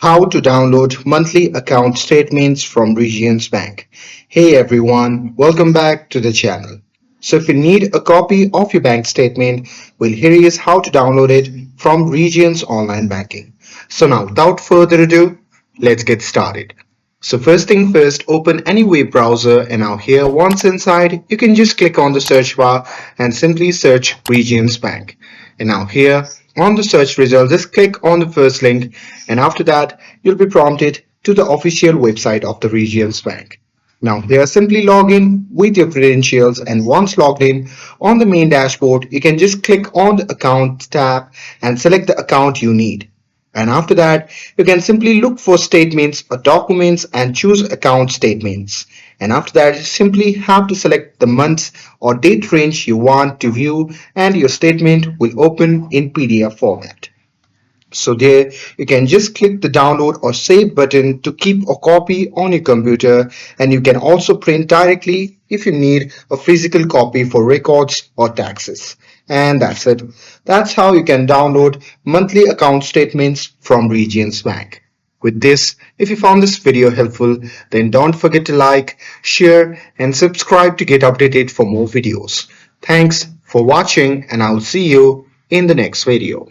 How to download monthly account statements from Regions Bank. Hey everyone, welcome back to the channel. So if you need a copy of your bank statement, well here is how to download it from Regions Online Banking. So now without further ado, let's get started. So first thing first, open any web browser and now here once inside, you can just click on the search bar and simply search Regions Bank. And now here on the search result, just click on the first link and after that you'll be prompted to the official website of the Regions Bank. Now here simply log in with your credentials and once logged in on the main dashboard, you can just click on the account tab and select the account you need. And after that, you can simply look for statements or documents and choose account statements. And after that, you simply have to select the month or date range you want to view and your statement will open in PDF format. So there you can just click the download or save button to keep a copy on your computer, and you can also print directly if you need a physical copy for records or taxes. And that's it. That's how you can download monthly account statements from Regions Bank. With this, if you found this video helpful, then don't forget to like, share and subscribe to get updated for more videos. Thanks for watching and I'll see you in the next video.